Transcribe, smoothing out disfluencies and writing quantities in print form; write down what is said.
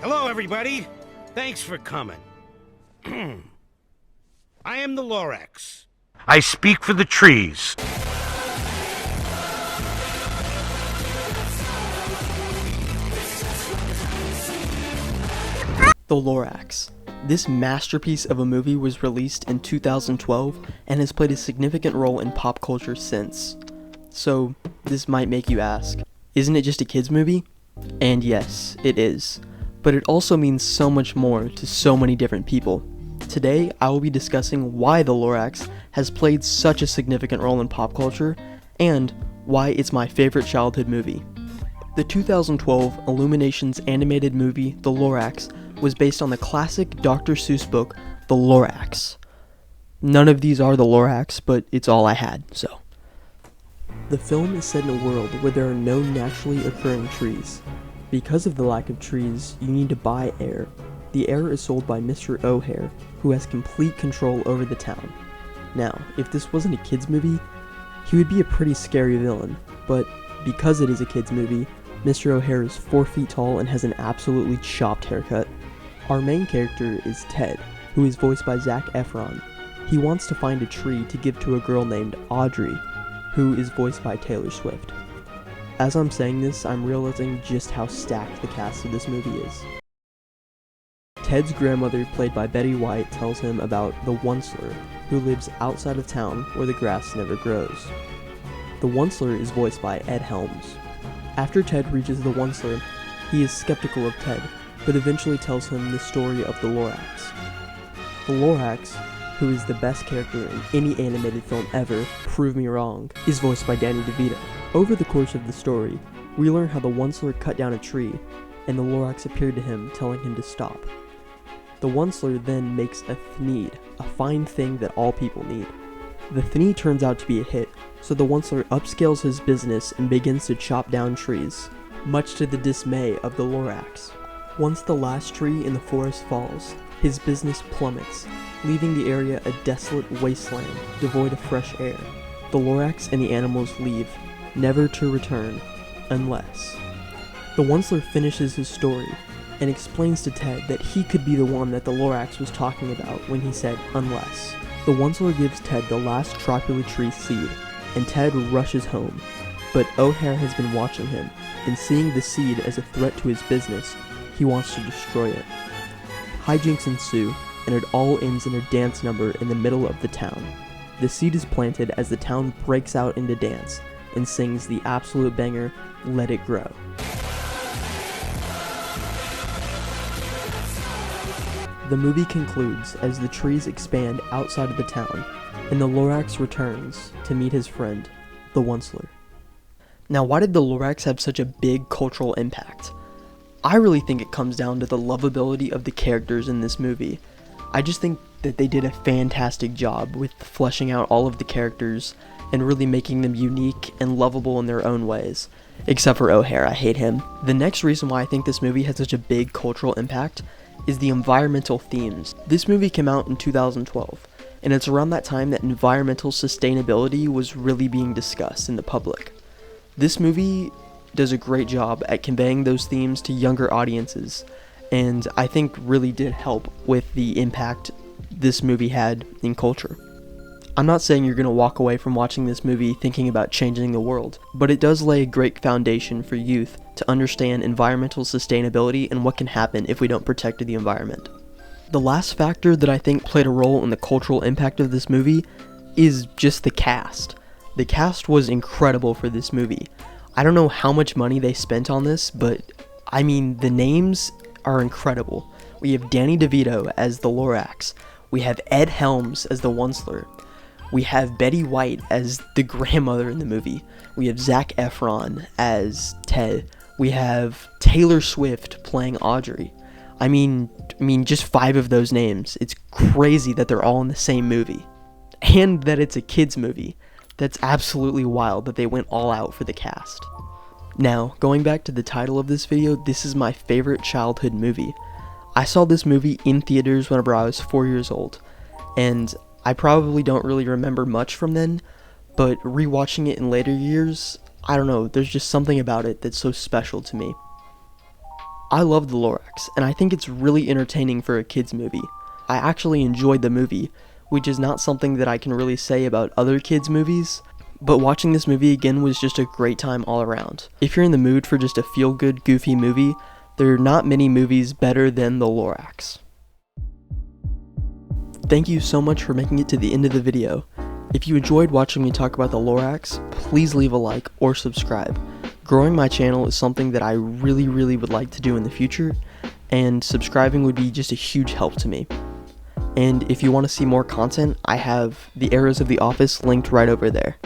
Hello, everybody. Thanks for coming. I am the Lorax. I speak for the trees. The Lorax. This masterpiece of a movie was released in 2012 and has played a significant role in pop culture since. So, this might make you ask, isn't it just a kids movie? And yes, it is. But it also means so much more to so many different people. Today, I will be discussing why The Lorax has played such a significant role in pop culture, and why it's my favorite childhood movie. The 2012 Illumination's animated movie, The Lorax, was based on the classic Dr. Seuss book, The Lorax. None of these are The Lorax, but it's all I had, so. The film is set in a world where there are no naturally occurring trees. Because of the lack of trees, you need to buy air. The air is sold by Mr. O'Hare, who has complete control over the town. Now, if this wasn't a kids movie, he would be a pretty scary villain, but because it is a kids movie, Mr. O'Hare is 4 feet tall and has an absolutely chopped haircut. Our main character is Ted, who is voiced by Zac Efron. He wants to find a tree to give to a girl named Audrey, who is voiced by Taylor Swift. As I'm saying this, I'm realizing just how stacked the cast of this movie is. Ted's grandmother, played by Betty White, tells him about the Onceler, who lives outside of town where the grass never grows. The Onceler is voiced by Ed Helms. After Ted reaches the Onceler, he is skeptical of Ted, but eventually tells him the story of the Lorax. The Lorax, who is the best character in any animated film ever, prove me wrong, is voiced by Danny DeVito. Over the course of the story, we learn how the Onceler cut down a tree, and the Lorax appeared to him, telling him to stop. The Onceler then makes a thneed, a fine thing that all people need. The thneed turns out to be a hit, so the Onceler upscales his business and begins to chop down trees, much to the dismay of the Lorax. Once the last tree in the forest falls, his business plummets, leaving the area a desolate wasteland devoid of fresh air. The Lorax and the animals leave, never to return, unless. The Onceler finishes his story and explains to Ted that he could be the one that the Lorax was talking about when he said unless. The Onceler gives Ted the last tropical tree seed, and Ted rushes home. But O'Hare has been watching him, and seeing the seed as a threat to his business, he wants to destroy it. Hijinks ensue, and it all ends in a dance number in the middle of the town. The seed is planted as the town breaks out into dance, and sings the absolute banger, Let It Grow. The movie concludes as the trees expand outside of the town, and the Lorax returns to meet his friend, the Onceler. Now, why did the Lorax have such a big cultural impact? I really think it comes down to the lovability of the characters in this movie. I just think that they did a fantastic job with fleshing out all of the characters and really making them unique and lovable in their own ways. Except for O'Hare, I hate him. The next reason why I think this movie has such a big cultural impact is the environmental themes. This movie came out in 2012, and it's around that time that environmental sustainability was really being discussed in the public. This movie does a great job at conveying those themes to younger audiences, and I think really did help with the impact this movie had in culture. I'm not saying you're going to walk away from watching this movie thinking about changing the world, but it does lay a great foundation for youth to understand environmental sustainability and what can happen if we don't protect the environment. The last factor that I think played a role in the cultural impact of this movie is just the cast. The cast was incredible for this movie. I don't know how much money they spent on this, but I mean, the names are incredible. We have Danny DeVito as the Lorax. We have Ed Helms as the Onceler. We have Betty White as the grandmother in the movie. We have Zac Efron as Ted. We have Taylor Swift playing Audrey. I mean, just 5 of those names. It's crazy that they're all in the same movie. And that it's a kids movie. That's absolutely wild that they went all out for the cast. Now, going back to the title of this video, this is my favorite childhood movie. I saw this movie in theaters whenever I was 4 years old, and I probably don't really remember much from then, but rewatching it in later years, I don't know, there's just something about it that's so special to me. I love the Lorax, and I think it's really entertaining for a kids movie. I actually enjoyed the movie, which is not something that I can really say about other kids movies, but watching this movie again was just a great time all around. If you're in the mood for just a feel-good, goofy movie, there are not many movies better than the Lorax. Thank you so much for making it to the end of the video. If you enjoyed watching me talk about the Lorax, please leave a like or subscribe. Growing my channel is something that I really would like to do in the future, and subscribing would be just a huge help to me. And if you want to see more content, I have the Arrows of the Office linked right over there.